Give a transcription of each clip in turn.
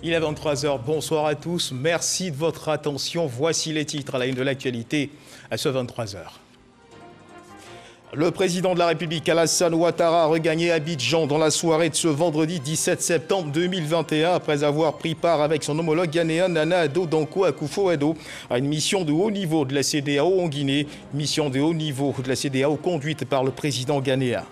Il est 23 h, bonsoir à tous, merci de votre attention. Voici les titres à la une de l'actualité à ce 23 h. Le président de la République, Alassane Ouattara, a regagné Abidjan dans la soirée de ce vendredi 17 septembre 2021 après avoir pris part avec son homologue ghanéen Nana Addo Dankwa Akufo-Addo à une mission de haut niveau de la CEDEAO en Guinée, mission de haut niveau de la CEDEAO conduite par le président ghanéen.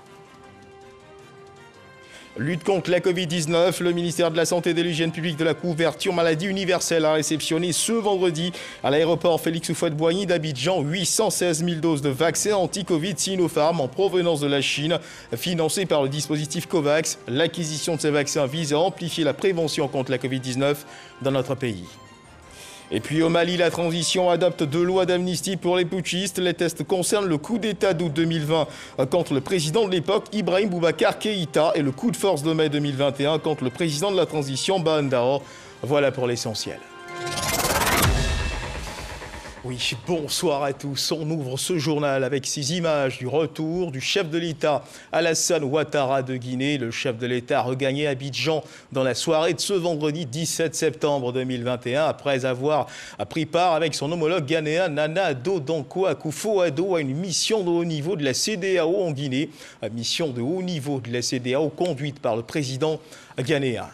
Lutte contre la Covid-19, le ministère de la Santé et de l'Hygiène publique de la couverture maladie universelle a réceptionné ce vendredi à l'aéroport Félix Houphouët-Boigny d'Abidjan 816 000 doses de vaccins anti-Covid Sinopharm en provenance de la Chine, financés par le dispositif COVAX. L'acquisition de ces vaccins vise à amplifier la prévention contre la Covid-19 dans notre pays. Et puis au Mali, la transition adopte 2 lois d'amnistie pour les putschistes. Les tests concernent le coup d'État d'août 2020 contre le président de l'époque, Ibrahim Boubacar Keïta, et le coup de force de mai 2021 contre le président de la transition, Bah Ndao. Voilà pour l'essentiel. Oui, bonsoir à tous. On ouvre ce journal avec ces images du retour du chef de l'État, Alassane Ouattara de Guinée. Le chef de l'État a regagné Abidjan dans la soirée de ce vendredi 17 septembre 2021 après avoir pris part avec son homologue ghanéen Nana Addo Dankwa Akufo-Addo à une mission de haut niveau de la CEDEAO en Guinée. Une mission de haut niveau de la CEDEAO conduite par le président ghanéen.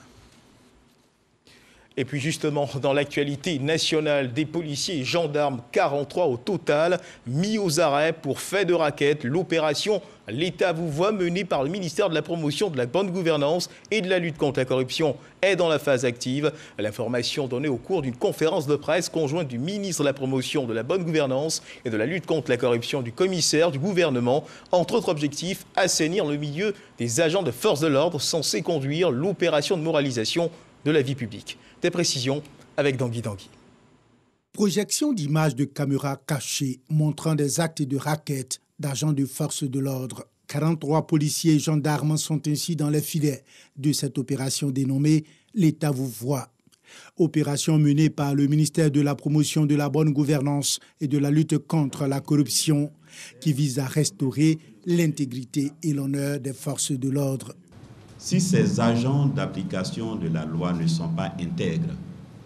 Et puis justement, dans l'actualité nationale, des policiers et gendarmes, 43 au total, mis aux arrêts pour fait de racket. L'opération L'État vous voit, menée par le ministère de la Promotion de la Bonne Gouvernance et de la lutte contre la corruption, est dans la phase active. L'information donnée au cours d'une conférence de presse conjointe du ministre de la Promotion de la Bonne Gouvernance et de la lutte contre la corruption du commissaire du gouvernement. Entre autres objectifs, assainir le milieu des agents de force de l'ordre censés conduire l'opération de moralisation de la vie publique. Des précisions avec Dangui Dangui. Projection d'images de caméras cachées montrant des actes de racket d'agents de force de l'ordre. 43 policiers et gendarmes sont ainsi dans les filets de cette opération dénommée « L'État vous voit ». Opération menée par le ministère de la Promotion de la Bonne Gouvernance et de la lutte contre la corruption qui vise à restaurer l'intégrité et l'honneur des forces de l'ordre. Si ces agents d'application de la loi ne sont pas intègres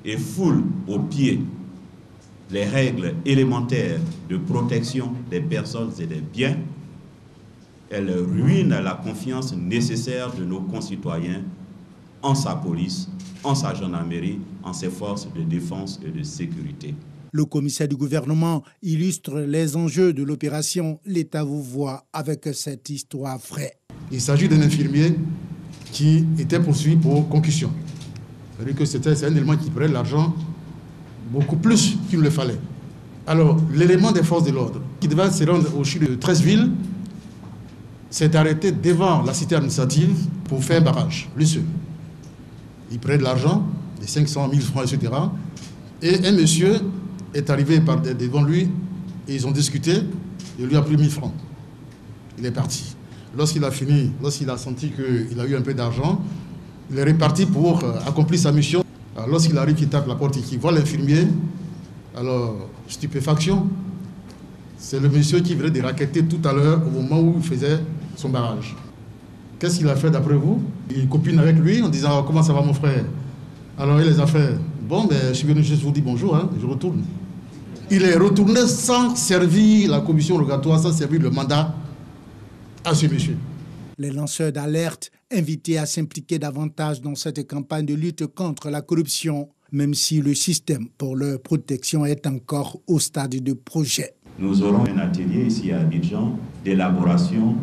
et foulent aux pieds les règles élémentaires de protection des personnes et des biens, elles ruinent la confiance nécessaire de nos concitoyens en sa police, en sa gendarmerie, en ses forces de défense et de sécurité. Le commissaire du gouvernement illustre les enjeux de l'opération « L'État vous voit » avec cette histoire vraie. Il s'agit d'un infirmier qui était poursuivi pour concussion. C'est-à-dire que c'est un élément qui prenait l'argent beaucoup plus qu'il ne le fallait. Alors, l'élément des forces de l'ordre, qui devait se rendre au CHU de Treichville, s'est arrêté devant la cité administrative pour faire un barrage, lui seul. Il prenait de l'argent, des 500 000 francs, etc. Et un monsieur est arrivé devant lui, et ils ont discuté, et lui a pris 1000 francs. Il est parti. Lorsqu'il a fini, lorsqu'il a senti qu'il a eu un peu d'argent, il est reparti pour accomplir sa mission. Alors, lorsqu'il arrive, il tape la porte et qu'il voit l'infirmier, alors, stupéfaction. C'est le monsieur qui venait de racketter tout à l'heure au moment où il faisait son barrage. Qu'est-ce qu'il a fait d'après vous? Il copine avec lui en disant « Comment ça va mon frère ?» Alors il les a fait « Bon, ben, je suis venu juste vous dire bonjour, hein, je retourne. » Il est retourné sans servir la commission rogatoire, sans servir le mandat à ce monsieur. Les lanceurs d'alerte invités à s'impliquer davantage dans cette campagne de lutte contre la corruption, même si le système pour leur protection est encore au stade de projet. Nous aurons un atelier ici à Abidjan d'élaboration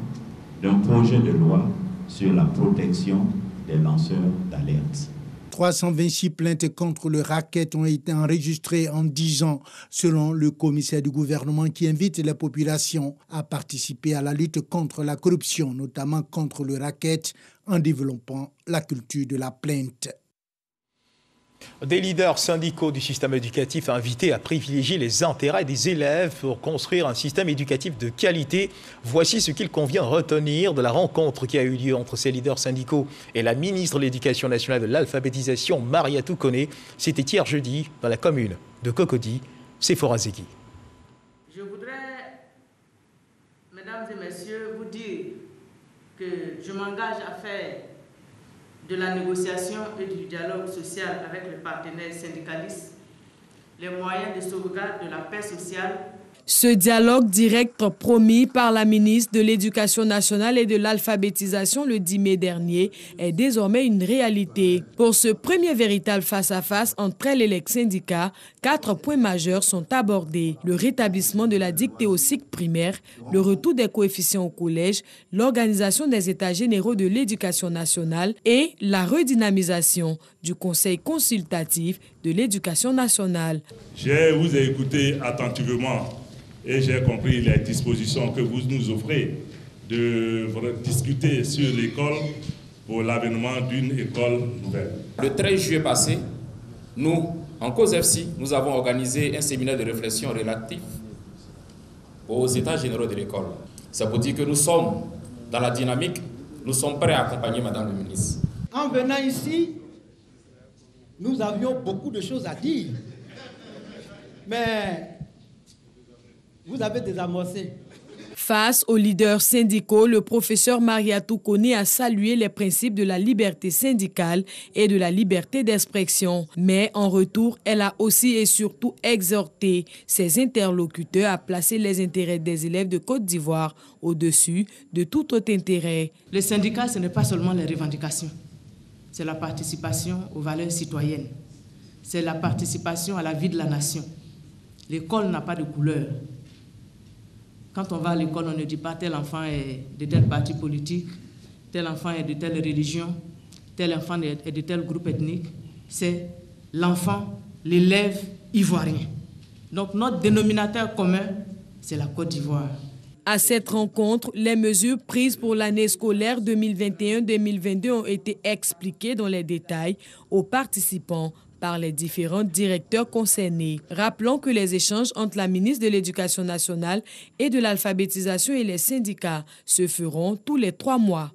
d'un projet de loi sur la protection des lanceurs d'alerte. 326 plaintes contre le racket ont été enregistrées en 10 ans, selon le commissaire du gouvernement qui invite les populations à participer à la lutte contre la corruption, notamment contre le racket, en développant la culture de la plainte. Des leaders syndicaux du système éducatif invités à privilégier les intérêts des élèves pour construire un système éducatif de qualité. Voici ce qu'il convient retenir de la rencontre qui a eu lieu entre ces leaders syndicaux et la ministre de l'Éducation nationale de l'alphabétisation, Mariatou Koné. C'était hier jeudi dans la commune de Cocody, Sephora Zegui. Je voudrais, mesdames et messieurs, vous dire que je m'engage à faire de la négociation et du dialogue social avec les partenaires syndicalistes les moyens de sauvegarde de la paix sociale. Ce dialogue direct promis par la ministre de l'Éducation nationale et de l'alphabétisation le 10 mai dernier est désormais une réalité. Pour ce premier véritable face-à-face entre elle et les syndicats, 4 points majeurs sont abordés. Le rétablissement de la dictée au cycle primaire, le retour des coefficients au collège, l'organisation des états généraux de l'éducation nationale et la redynamisation du Conseil consultatif de l'éducation nationale. Je vous ai écouté attentivement et j'ai compris les dispositions que vous nous offrez de discuter sur l'école pour l'avènement d'une école nouvelle. Le 13 juillet passé, nous, en cause FC, nous avons organisé un séminaire de réflexion relatif aux états généraux de l'école. Ça veut dire que nous sommes dans la dynamique, nous sommes prêts à accompagner Madame le ministre. En venant ici, nous avions beaucoup de choses à dire, mais vous avez désamorcé. Face aux leaders syndicaux, le professeur Mariatou Kone a salué les principes de la liberté syndicale et de la liberté d'expression. Mais en retour, elle a aussi et surtout exhorté ses interlocuteurs à placer les intérêts des élèves de Côte d'Ivoire au-dessus de tout autre intérêt. Le syndicat, ce n'est pas seulement les revendications, c'est la participation aux valeurs citoyennes, c'est la participation à la vie de la nation. L'école n'a pas de couleur. Quand on va à l'école, on ne dit pas tel enfant est de tel parti politique, tel enfant est de telle religion, tel enfant est de tel groupe ethnique. C'est l'enfant, l'élève ivoirien. Donc notre dénominateur commun, c'est la Côte d'Ivoire. À cette rencontre, les mesures prises pour l'année scolaire 2021-2022 ont été expliquées dans les détails aux participants par les différents directeurs concernés. Rappelons que les échanges entre la ministre de l'Éducation nationale et de l'alphabétisation et les syndicats se feront tous les 3 mois.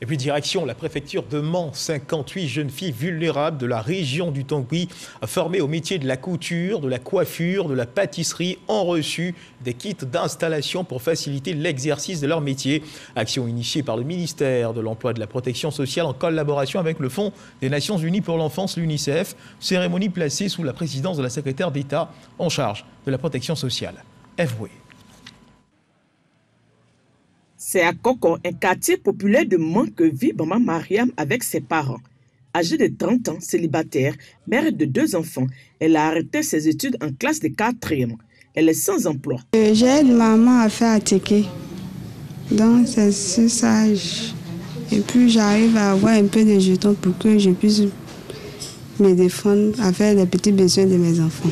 Et puis direction la préfecture de Mans, 58 jeunes filles vulnérables de la région du Tankoui, formées au métier de la couture, de la coiffure, de la pâtisserie, ont reçu des kits d'installation pour faciliter l'exercice de leur métier. Action initiée par le ministère de l'Emploi et de la Protection sociale en collaboration avec le Fonds des Nations Unies pour l'enfance, l'UNICEF. Cérémonie placée sous la présidence de la secrétaire d'État en charge de la protection sociale. Evoué. C'est à Koko, un quartier populaire de Mans, que vit maman Mariam avec ses parents. Âgée de 30 ans, célibataire, mère de 2 enfants, elle a arrêté ses études en classe de 4e. Elle est sans emploi. J'aide maman à faire attiquer. Donc c'est ça. Et puis j'arrive à avoir un peu de jetons pour que je puisse me défendre à faire les petits besoins de mes enfants.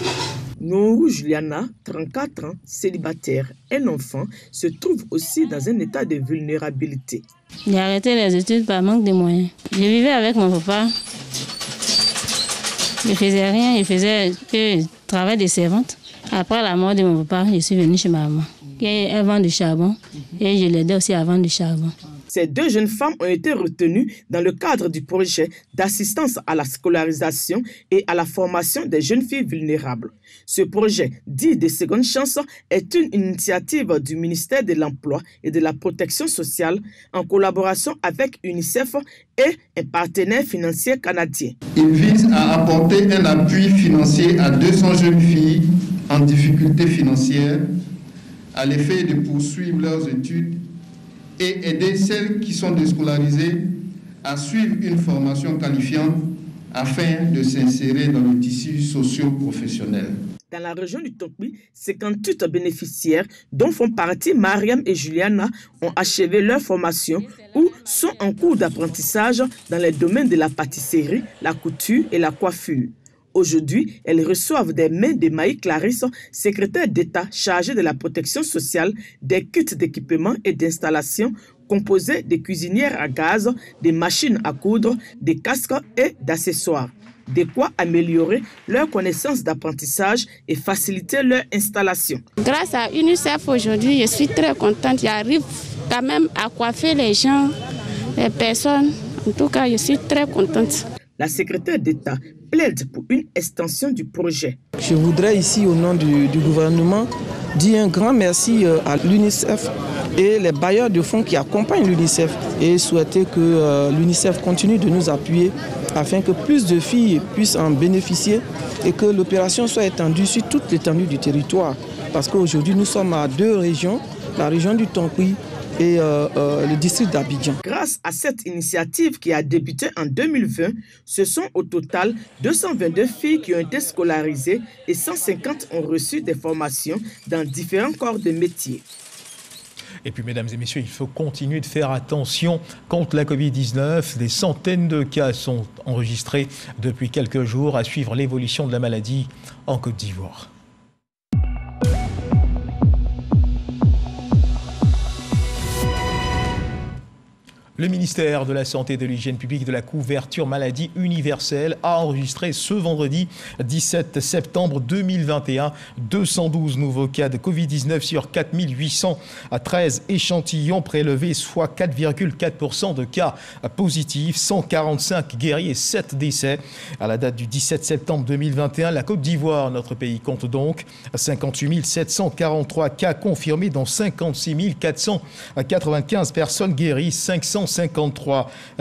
Nourou Juliana, 34 ans, célibataire, un enfant, se trouve aussi dans un état de vulnérabilité. J'ai arrêté les études par manque de moyens. Je vivais avec mon papa. Je ne faisais rien, je faisais que travail de servante. Après la mort de mon papa, je suis venue chez ma maman. Elle vend du charbon et je l'aidais aussi à vendre du charbon. Ces 2 jeunes femmes ont été retenues dans le cadre du projet d'assistance à la scolarisation et à la formation des jeunes filles vulnérables. Ce projet, dit de seconde chance, est une initiative du ministère de l'Emploi et de la Protection sociale en collaboration avec UNICEF et un partenaire financier canadien. Il vise à apporter un appui financier à 200 jeunes filles en difficulté financière à l'effet de poursuivre leurs études et aider celles qui sont déscolarisées à suivre une formation qualifiante afin de s'insérer dans le tissu socio-professionnel. Dans la région du Tankoui, 58 bénéficiaires, dont font partie Mariam et Juliana, ont achevé leur formation ou sont en cours d'apprentissage dans les domaines de la pâtisserie, la couture et la coiffure. Aujourd'hui, elles reçoivent des mains de Maï Clarisse, secrétaire d'État chargée de la protection sociale, des kits d'équipement et d'installation composés de cuisinières à gaz, des machines à coudre, des casques et d'accessoires. De quoi améliorer leur connaissance d'apprentissage et faciliter leur installation. Grâce à UNICEF aujourd'hui, je suis très contente. J'arrive quand même à coiffer les gens, les personnes. En tout cas, je suis très contente. La secrétaire d'État plaide pour une extension du projet. Je voudrais ici, au nom du gouvernement, dire un grand merci à l'UNICEF et les bailleurs de fonds qui accompagnent l'UNICEF et souhaiter que l'UNICEF continue de nous appuyer afin que plus de filles puissent en bénéficier et que l'opération soit étendue sur toute l'étendue du territoire. Parce qu'aujourd'hui, nous sommes à 2 régions, la région du Tonkouy et le district d'Abidjan. Grâce à cette initiative qui a débuté en 2020, ce sont au total 222 filles qui ont été scolarisées et 150 ont reçu des formations dans différents corps de métier. Et puis, mesdames et messieurs, il faut continuer de faire attention contre la Covid-19. Des centaines de cas sont enregistrés depuis quelques jours à suivre l'évolution de la maladie en Côte d'Ivoire. Le ministère de la Santé et de l'Hygiène publique de la couverture maladie universelle a enregistré ce vendredi 17 septembre 2021 212 nouveaux cas de Covid-19 sur 4813 échantillons prélevés, soit 4,4% de cas positifs, 145 guéris et 7 décès. À la date du 17 septembre 2021, la Côte d'Ivoire, notre pays, compte donc 58 743 cas confirmés, dont 56 495 personnes guéries, 553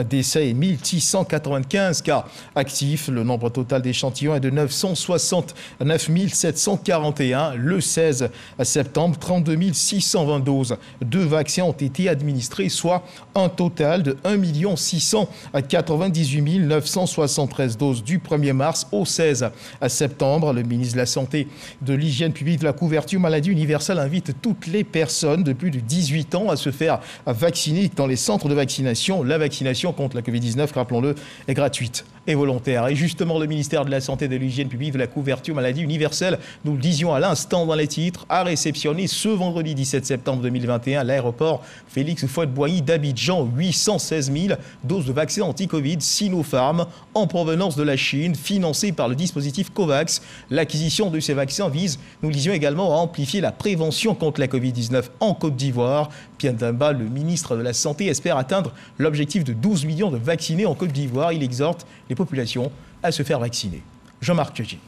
décès et 1695 cas actifs. Le nombre total d'échantillons est de 969 741. Le 16 septembre, 32 620 doses de vaccins ont été administrées, soit un total de 1 698 973 doses du 1er mars au 16 septembre. Le ministre de la Santé, de l'Hygiène publique, de la couverture maladie universelle invite toutes les personnes de plus de 18 ans à se faire vacciner dans les centres de vaccination. La vaccination contre la Covid-19, rappelons-le, est gratuite et volontaire. Et justement, le ministère de la Santé et de l'Hygiène publique de la couverture maladie universelle, nous le disions à l'instant dans les titres, a réceptionné ce vendredi 17 septembre 2021 à l'aéroport Félix Houphouët-Boigny d'Abidjan 816 000 doses de vaccins anti-Covid Sinopharm en provenance de la Chine, financées par le dispositif COVAX. L'acquisition de ces vaccins vise, nous le disions également, à amplifier la prévention contre la Covid-19 en Côte d'Ivoire. Pierre Damba, le ministre de la Santé, espère atteindre l'objectif de 12 millions de vaccinés en Côte d'Ivoire. Il exhorte les populations à se faire vacciner. Jean-Marc Tchadji.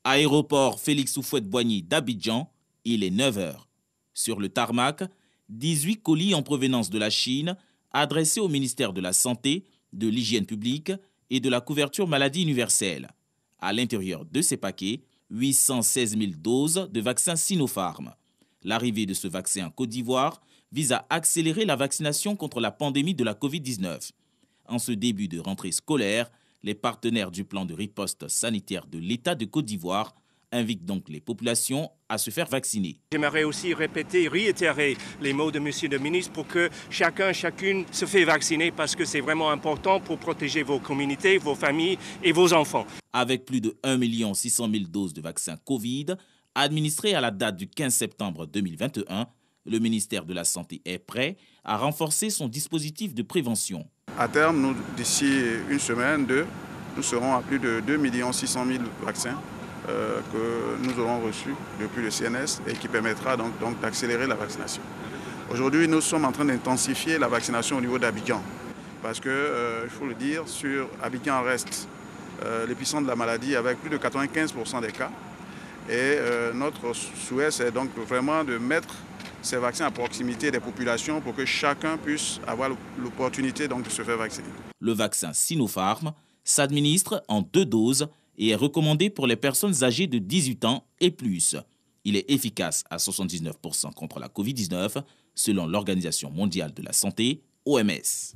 Aéroport Félix Houphouët-Boigny d'Abidjan, il est 9h. Sur le tarmac, 18 colis en provenance de la Chine adressés au ministère de la Santé, de l'Hygiène publique et de la couverture maladie universelle. À l'intérieur de ces paquets, 816 000 doses de vaccins Sinopharm. L'arrivée de ce vaccin en Côte d'Ivoire vise à accélérer la vaccination contre la pandémie de la Covid-19. En ce début de rentrée scolaire, les partenaires du plan de riposte sanitaire de l'État de Côte d'Ivoire invitent donc les populations à se faire vacciner. J'aimerais aussi réitérer les mots de Monsieur le ministre pour que chacune se fait vacciner parce que c'est vraiment important pour protéger vos communautés, vos familles et vos enfants. Avec plus de 1 600 000 doses de vaccins Covid administrées à la date du 15 septembre 2021, le ministère de la Santé est prêt à renforcer son dispositif de prévention. À terme, d'ici une semaine, nous serons à plus de 2 600 000 vaccins que nous aurons reçus depuis le CNS et qui permettra donc d'accélérer la vaccination. Aujourd'hui, nous sommes en train d'intensifier la vaccination au niveau d'Abidjan parce que, il faut le dire, sur Abidjan reste l'épicentre de la maladie avec plus de 95% des cas. Et notre souhait, c'est donc vraiment de mettre ces vaccins à proximité des populations pour que chacun puisse avoir l'opportunité de se faire vacciner. Le vaccin Sinopharm s'administre en 2 doses et est recommandé pour les personnes âgées de 18 ans et plus. Il est efficace à 79% contre la Covid-19, selon l'Organisation mondiale de la santé, OMS.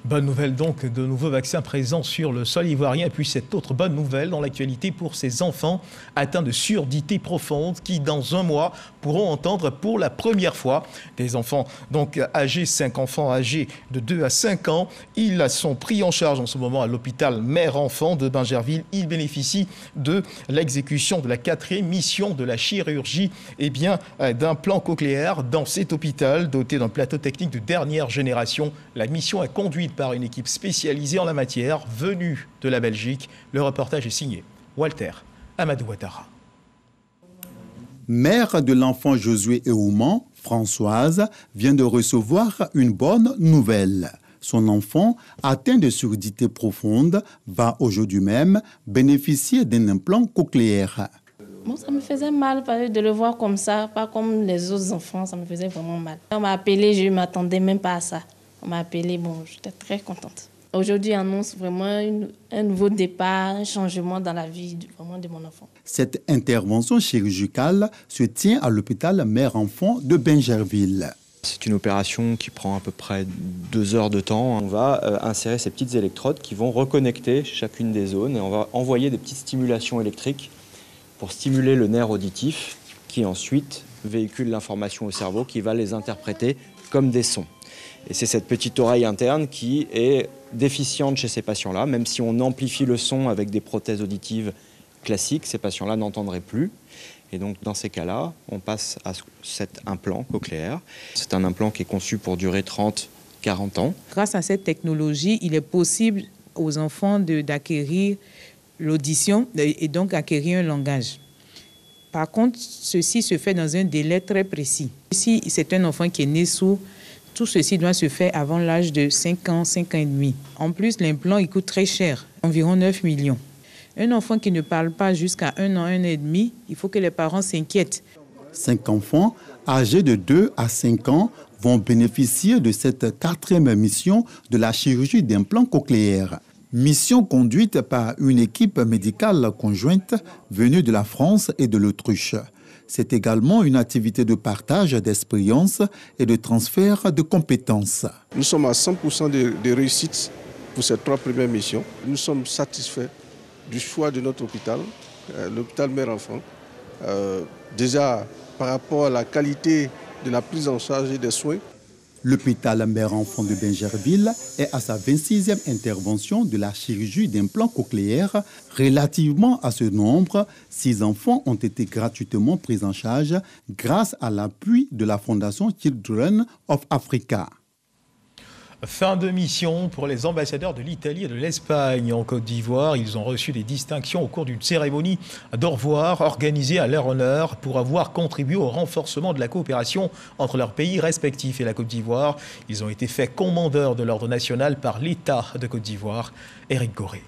Bonne nouvelle donc, de nouveaux vaccins présents sur le sol ivoirien. Et puis cette autre bonne nouvelle dans l'actualité pour ces enfants atteints de surdité profonde qui, dans un mois, pourront entendre pour la première fois des enfants donc âgés, 5 enfants âgés de 2 à 5 ans. Ils sont pris en charge en ce moment à l'hôpital Mère-Enfant de Bingerville. Ils bénéficient de l'exécution de la 4e mission de la chirurgie d'un plan cochléaire dans cet hôpital doté d'un plateau technique de dernière génération. La mission est conduite par une équipe spécialisée en la matière venue de la Belgique. Le reportage est signé Walter Amadou Ouattara. Mère de l'enfant Josué Eouman, Françoise, vient de recevoir une bonne nouvelle. Son enfant, atteint de surdité profonde, va aujourd'hui même bénéficier d'un implant cochléaire. Bon, ça me faisait mal de le voir comme ça, pas comme les autres enfants, ça me faisait vraiment mal. On m'a appelé, je ne m'attendais même pas à ça. On m'a appelé, bon, j'étais très contente. Aujourd'hui, on annonce vraiment un nouveau départ, un changement dans la vie vraiment de mon enfant. Cette intervention chirurgicale se tient à l'hôpital mère-enfant de Bingerville. C'est une opération qui prend à peu près 2 heures de temps. On va insérer ces petites électrodes qui vont reconnecter chacune des zones et on va envoyer des petites stimulations électriques pour stimuler le nerf auditif qui ensuite véhicule l'information au cerveau qui va les interpréter comme des sons. Et c'est cette petite oreille interne qui est déficiente chez ces patients-là. Même si on amplifie le son avec des prothèses auditives classiques, ces patients-là n'entendraient plus. Et donc, dans ces cas-là, on passe à cet implant cochléaire. C'est un implant qui est conçu pour durer 30-40 ans. Grâce à cette technologie, il est possible aux enfants d'acquérir l'audition et donc acquérir un langage. Par contre, ceci se fait dans un délai très précis. Si c'est un enfant qui est né sourd, tout ceci doit se faire avant l'âge de 5 ans, 5 ans et demi. En plus, l'implant, il coûte très cher, environ 9 millions. Un enfant qui ne parle pas jusqu'à 1 an, 1 an et demi, il faut que les parents s'inquiètent. 5 enfants âgés de 2 à 5 ans vont bénéficier de cette 4e mission de la chirurgie d'implant cochléaire. Mission conduite par une équipe médicale conjointe venue de la France et de l'Autriche. C'est également une activité de partage d'expériences et de transfert de compétences. Nous sommes à 100% de réussite pour ces 3 premières missions. Nous sommes satisfaits du choix de notre hôpital, l'hôpital mère-enfant. Déjà, par rapport à la qualité de la prise en charge et des soins. L'hôpital mère-enfant de Bingerville est à sa 26e intervention de la chirurgie d'implant cochléaire. Relativement à ce nombre, 6 enfants ont été gratuitement pris en charge grâce à l'appui de la Fondation Children of Africa. Fin de mission pour les ambassadeurs de l'Italie et de l'Espagne en Côte d'Ivoire. Ils ont reçu des distinctions au cours d'une cérémonie d'au revoir organisée à leur honneur pour avoir contribué au renforcement de la coopération entre leurs pays respectifs et la Côte d'Ivoire. Ils ont été faits commandeurs de l'ordre national par l'État de Côte d'Ivoire. Éric Goré.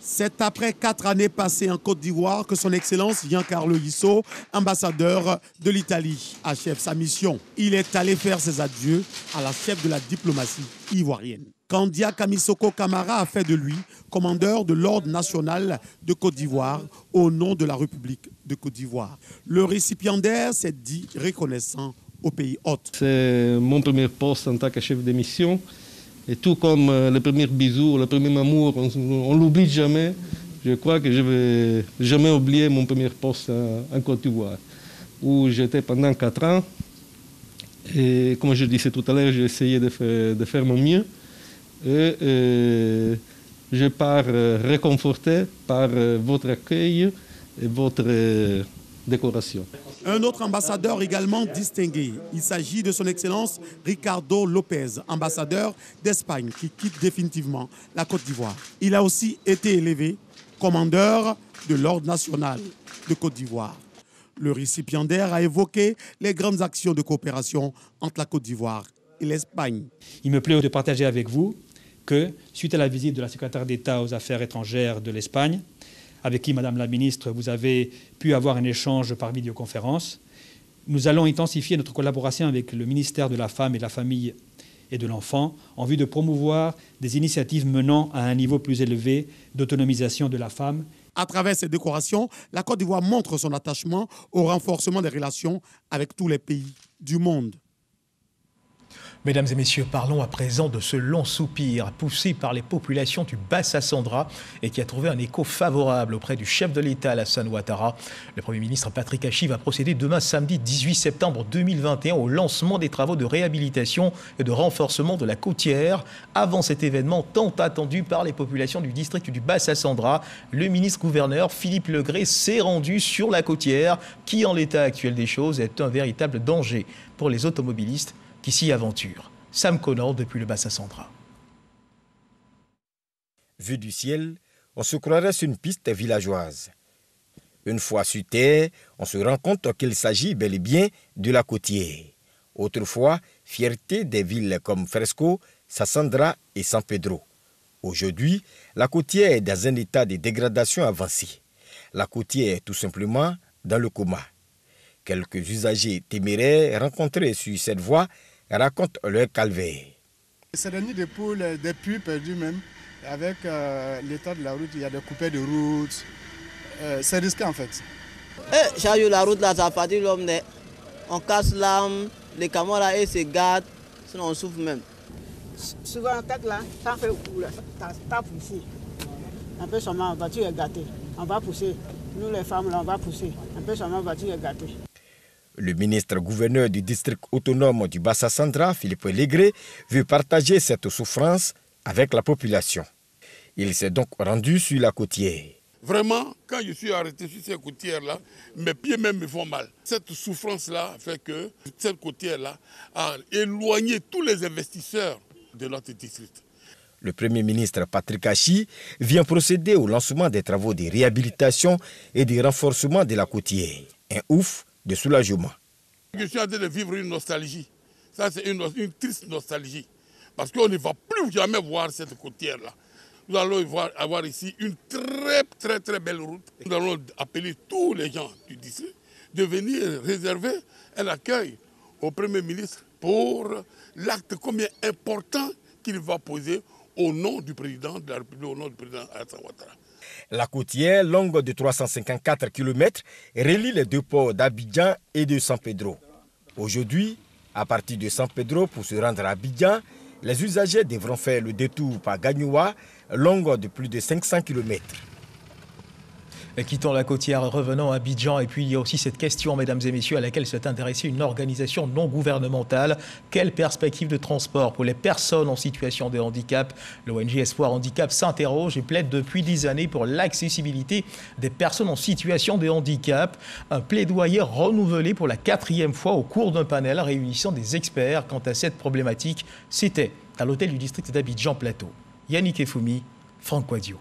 C'est après 4 années passées en Côte d'Ivoire que son Excellence Giancarlo Issou, ambassadeur de l'Italie, achève sa mission. Il est allé faire ses adieux à la chef de la diplomatie ivoirienne. Kandia Kamisoko Kamara a fait de lui commandeur de l'Ordre national de Côte d'Ivoire au nom de la République de Côte d'Ivoire. Le récipiendaire s'est dit reconnaissant au pays hôte. C'est mon premier poste en tant que chef de mission. Et tout comme le premier bisou, le premier amour, on ne l'oublie jamais. Je crois que je ne vais jamais oublier mon premier poste en Côte d'Ivoire, où j'étais pendant 4 ans. Et comme je disais tout à l'heure, j'ai essayé de faire mon mieux. Et je pars réconforté par votre accueil et votre décoration. Un autre ambassadeur également distingué, il s'agit de son Excellence Ricardo Lopez, ambassadeur d'Espagne qui quitte définitivement la Côte d'Ivoire. Il a aussi été élevé commandeur de l'Ordre national de Côte d'Ivoire. Le récipiendaire a évoqué les grandes actions de coopération entre la Côte d'Ivoire et l'Espagne. Il me plaît de partager avec vous que, suite à la visite de la secrétaire d'État aux Affaires étrangères de l'Espagne, avec qui, Madame la Ministre, vous avez pu avoir un échange par vidéoconférence. Nous allons intensifier notre collaboration avec le ministère de la Femme et de la Famille et de l'Enfant en vue de promouvoir des initiatives menant à un niveau plus élevé d'autonomisation de la femme. À travers ces décorations, la Côte d'Ivoire montre son attachement au renforcement des relations avec tous les pays du monde. Mesdames et messieurs, parlons à présent de ce long soupir poussé par les populations du Bassa-Sandra et qui a trouvé un écho favorable auprès du chef de l'État, Alassane Ouattara. Le Premier ministre Patrick Hachi va procéder demain samedi 18 septembre 2021 au lancement des travaux de réhabilitation et de renforcement de la côtière. Avant cet événement tant attendu par les populations du district du Bassa-Sandra, le ministre-gouverneur Philippe Legré s'est rendu sur la côtière qui, en l'état actuel des choses, est un véritable danger pour les automobilistes qui s'y aventure. Sam Connor depuis le Bassa-Sandra. Vu du ciel, on se croirait sur une piste villageoise. Une fois sur terre, on se rend compte qu'il s'agit bel et bien de la côtière. Autrefois, fierté des villes comme Fresco, Sassandra et San Pedro. Aujourd'hui, la côtière est dans un état de dégradation avancée. la côtière est tout simplement dans le coma. Quelques usagers téméraires rencontrés sur cette voie racontent leur calvaire. C'est des nids de poules, des puits perdus même. Avec l'état de la route, il y a des coupés de route. C'est risqué en fait. La route là, ça fatigue l'homme. On casse l'âme, les camions là, ils se gardent, sinon on souffre même. Souvent en tête là, ça fait t'as poussé. Un peu seulement, la voiture est gâtée. On va pousser. Nous les femmes là, on va pousser. Un peu seulement, la voiture est gâtée. Le ministre-gouverneur du district autonome du Bassa-Central, Philippe Légré, veut partager cette souffrance avec la population. Il s'est donc rendu sur la côtière. Vraiment, quand je suis arrêté sur cette côtière-là, mes pieds même me font mal. Cette souffrance-là fait que cette côtière-là a éloigné tous les investisseurs de notre district. Le Premier ministre Patrick Achi vient procéder au lancement des travaux de réhabilitation et de renforcement de la côtière. Un ouf de soulagement. Je suis en train de vivre une nostalgie. Ça, c'est une triste nostalgie. Parce qu'on ne va plus jamais voir cette côtière-là. Nous allons avoir ici une très belle route. Nous allons appeler tous les gens du district de venir réserver un accueil au Premier ministre pour l'acte combien important qu'il va poser au nom du président de la République, au nom du président Alassane Ouattara. La côtière, longue de 354 km, relie les deux ports d'Abidjan et de San Pedro. Aujourd'hui, à partir de San Pedro pour se rendre à Abidjan, les usagers devront faire le détour par Gagnoua, longue de plus de 500 km. Quittant la côtière, revenant à Abidjan. Et puis il y a aussi cette question, mesdames et messieurs, à laquelle s'est intéressée une organisation non gouvernementale. Quelle perspective de transport pour les personnes en situation de handicap? L'ONG Espoir Handicap s'interroge et plaide depuis 10 années pour l'accessibilité des personnes en situation de handicap. Un plaidoyer renouvelé pour la 4e fois au cours d'un panel réunissant des experts quant à cette problématique. C'était à l'hôtel du district d'Abidjan Plateau. Yannick Efoumi, Franck Quadio.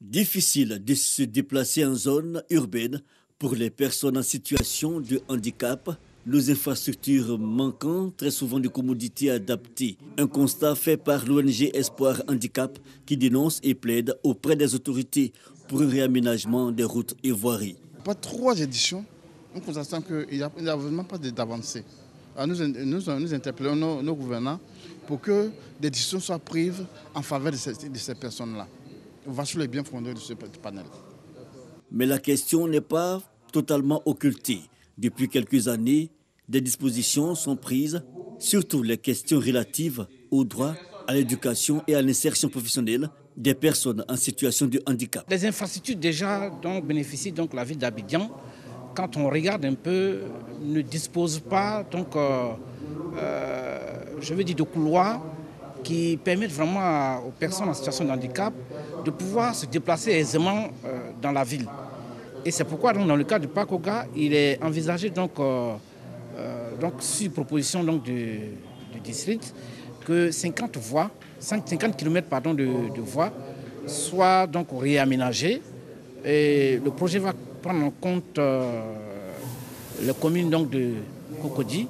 Difficile de se déplacer en zone urbaine pour les personnes en situation de handicap, nos infrastructures manquant très souvent de commodités adaptées. Un constat fait par l'ONG Espoir Handicap qui dénonce et plaide auprès des autorités pour un réaménagement des routes et voiries. Pas 3 éditions, on constate qu'il n'y a vraiment pas d'avancée. Nous interpellons nos gouvernants pour que des décisions soient prises en faveur de ces personnes-là. On va sur les biens fondés de ce panel. Mais la question n'est pas totalement occultée. Depuis quelques années, des dispositions sont prises, surtout les questions relatives au droit à l'éducation et à l'insertion professionnelle des personnes en situation de handicap. Les infrastructures déjà dont bénéficie donc la ville d'Abidjan, quand on regarde un peu, ne dispose pas donc, de couloirs qui permettent vraiment aux personnes en situation de handicap de pouvoir se déplacer aisément dans la ville. Et c'est pourquoi donc, dans le cas du parc Oga, il est envisagé donc sur proposition donc, du district que 50 km de voies soient donc réaménagées. Et le projet va prendre en compte les communes donc, de Cocody,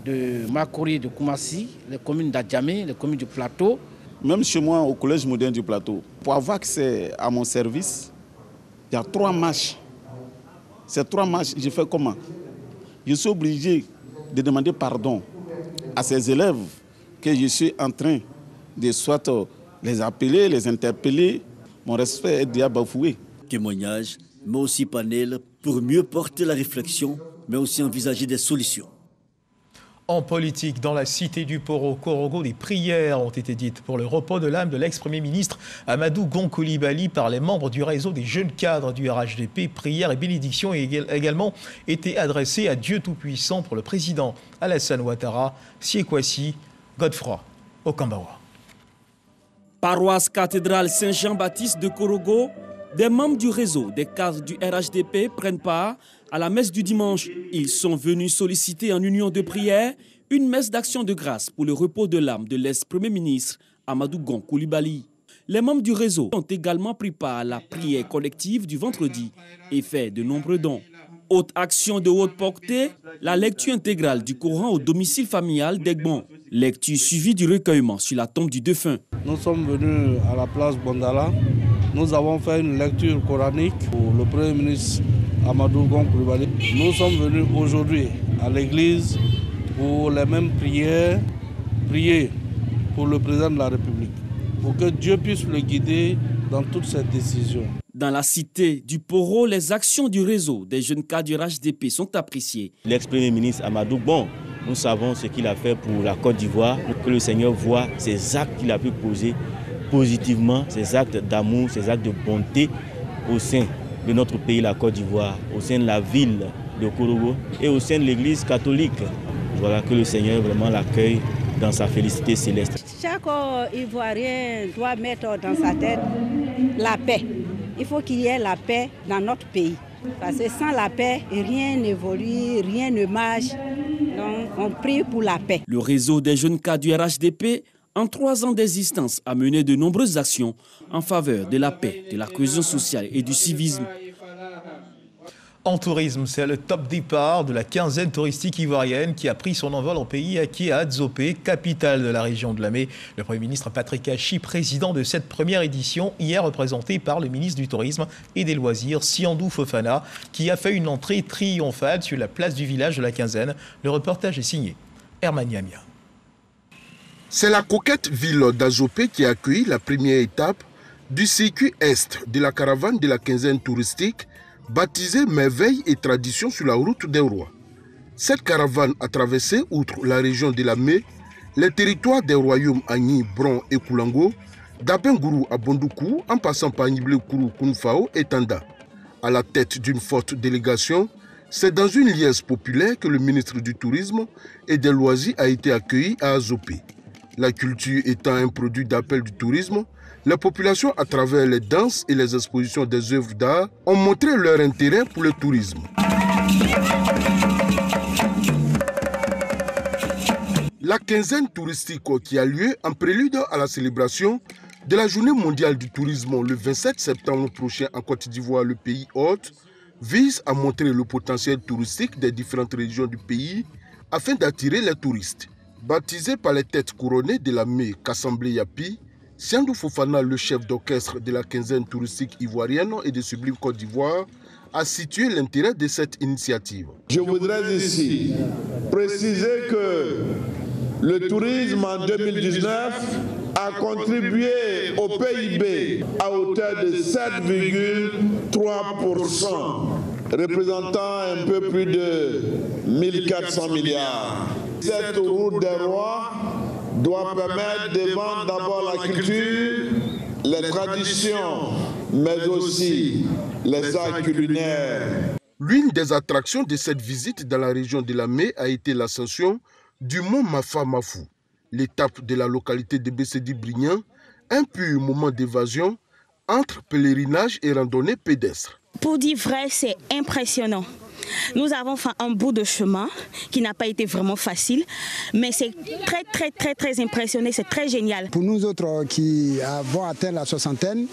de Makori, de Koumassi, les communes d'Adjamé, les communes du Plateau. Même chez moi, au Collège moderne du Plateau, pour avoir accès à mon service, il y a 3 marches. Ces 3 marches, je fais comment? Je suis obligé de demander pardon à ces élèves que je suis en train de soit les appeler, les interpeller. Mon respect est déjà bafoué. Témoignage, mais aussi panel pour mieux porter la réflexion, mais aussi envisager des solutions. En politique, dans la cité du Poro, Korogo, des prières ont été dites pour le repos de l'âme de l'ex-premier ministre Amadou Gon Coulibaly par les membres du réseau des jeunes cadres du RHDP. Prières et bénédictions ont également été adressées à Dieu Tout-Puissant pour le président Alassane Ouattara, Siekwasi, Godefroy, Okambawa. Paroisse cathédrale Saint-Jean-Baptiste de Korogo, des membres du réseau des cadres du RHDP prennent part à la messe du dimanche. Ils sont venus solliciter en union de prière une messe d'action de grâce pour le repos de l'âme de l'ex-premier ministre Amadou Gon Coulibaly. Les membres du réseau ont également pris part à la prière collective du vendredi et fait de nombreux dons. Autre action de haute portée, la lecture intégrale du Coran au domicile familial d'Egbon. Lecture suivie du recueillement sur la tombe du défunt. Nous sommes venus à la place Bondala Nous avons fait une lecture coranique pour le Premier ministre Amadou Gon Coulibaly. Nous sommes venus aujourd'hui à l'église pour les mêmes prières, prier pour le président de la République, pour que Dieu puisse le guider dans toutes ses décisions. Dans la cité du Poro, les actions du réseau des jeunes cadres du RHDP sont appréciées. L'ex-premier ministre Amadou Gon, nous savons ce qu'il a fait pour la Côte d'Ivoire, pour que le Seigneur voit ces actes qu'il a pu poser positivement, ces actes d'amour, ces actes de bonté au sein de notre pays, la Côte d'Ivoire, au sein de la ville de Korogo et au sein de l'Église catholique. Voilà, que le Seigneur vraiment l'accueille dans sa félicité céleste. Chaque Ivoirien doit mettre dans sa tête la paix. Il faut qu'il y ait la paix dans notre pays. Parce que sans la paix, rien n'évolue, rien ne marche. Donc on prie pour la paix. Le réseau des jeunes cadres du RHDP, en 3 ans d'existence, a mené de nombreuses actions en faveur de la paix, de la cohésion sociale et du civisme. En tourisme, c'est le top départ de la quinzaine touristique ivoirienne qui a pris son envol en pays acquis à Adzopé, capitale de la région de Lamé. Le Premier ministre Patrick Hachi, président de cette première édition, hier représenté par le ministre du Tourisme et des Loisirs, Siandou Fofana, qui a fait une entrée triomphale sur la place du village de la quinzaine. Le reportage est signé Herman Yamia. C'est la coquette ville d'Adzopé qui a accueilli la première étape du circuit est de la caravane de la quinzaine touristique, baptisée Merveilles et Traditions sur la route des rois. Cette caravane a traversé, outre la région de Lamé, les territoires des royaumes Agni, Bron et Koulango, d'Abengourou à Bondoukou, en passant par Niblé-Kourou, Kounfao et Tanda. À la tête d'une forte délégation, c'est dans une liesse populaire que le ministre du Tourisme et des Loisirs a été accueilli à Adzopé. La culture étant un produit d'appel du tourisme, la population, à travers les danses et les expositions des œuvres d'art, ont montré leur intérêt pour le tourisme. La quinzaine touristique qui a lieu en prélude à la célébration de la Journée mondiale du tourisme le 27 septembre prochain en Côte d'Ivoire, le pays hôte, vise à montrer le potentiel touristique des différentes régions du pays afin d'attirer les touristes. Baptisé par les têtes couronnées de la Lamé Kassamblé Yapi, Siandou Fofana, le chef d'orchestre de la quinzaine touristique ivoirienne et de Sublime Côte d'Ivoire, a situé l'intérêt de cette initiative. Je voudrais ici préciser que le tourisme en 2019 a contribué au PIB à hauteur de 7,3%, représentant un peu plus de 1400 milliards. Cette route des rois doit permettre de vendre d'abord la culture, les traditions, mais aussi les arts culinaires. L'une des attractions de cette visite dans la région de Lamé a été l'ascension du mont Mafa-Mafou, l'étape de la localité de Bessedi-Brignan, un pur moment d'évasion entre pèlerinage et randonnée pédestre. Pour dire vrai, c'est impressionnant. Nous avons fait un bout de chemin qui n'a pas été vraiment facile, mais c'est très impressionnant, c'est très génial. Pour nous autres qui avons atteint la soixantaine,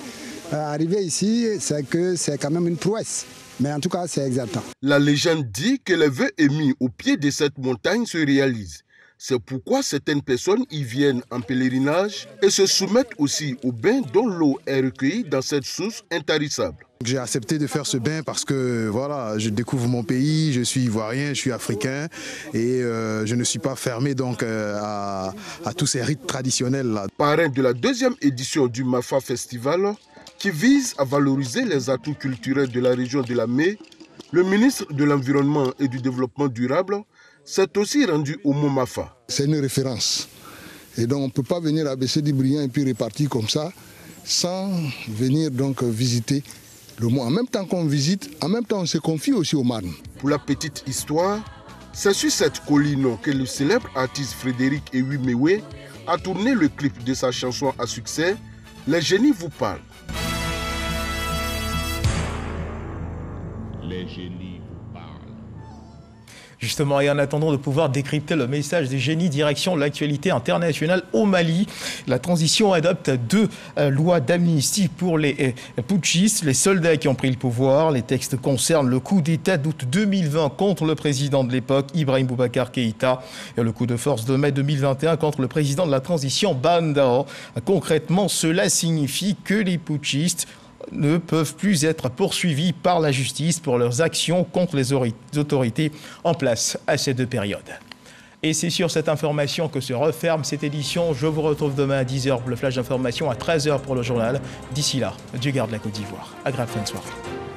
arriver ici, c'est que c'est quand même une prouesse. Mais en tout cas, c'est exaltant. La légende dit que les vœux émis au pied de cette montagne se réalisent. C'est pourquoi certaines personnes y viennent en pèlerinage et se soumettent aussi au bain dont l'eau est recueillie dans cette source intarissable. J'ai accepté de faire ce bain parce que voilà, je découvre mon pays, je suis ivoirien, je suis africain et je ne suis pas fermé donc à tous ces rites traditionnels là. Parrain de la 2e édition du Mafa Festival qui vise à valoriser les atouts culturels de la région de Lamé, le ministre de l'Environnement et du Développement durable s'est aussi rendu au Mont Mafa. C'est une référence. Et donc on ne peut pas venir à Bessedi-Brignan et puis repartir comme ça sans venir donc visiter le mont. En même temps qu'on visite, en même temps on se confie aussi au Marne. Pour la petite histoire, c'est sur cette colline que le célèbre artiste Frédéric Ewi-Mewe a tourné le clip de sa chanson à succès « Les génies vous parlent ». Les génies vous parlent. Justement, et en attendant de pouvoir décrypter le message des génies, direction l'actualité internationale au Mali. La transition adopte 2 lois d'amnistie pour les putschistes, les soldats qui ont pris le pouvoir. Les textes concernent le coup d'État d'août 2020 contre le président de l'époque, Ibrahim Boubacar Keïta, et le coup de force de mai 2021 contre le président de la transition, Ban Dao. Concrètement, cela signifie que les putschistes ne peuvent plus être poursuivis par la justice pour leurs actions contre les autorités en place à ces deux périodes. Et c'est sur cette information que se referme cette édition. Je vous retrouve demain à 10h pour le flash d'information, à 13h pour le journal. D'ici là, Dieu garde la Côte d'Ivoire. Agréable fin de soirée.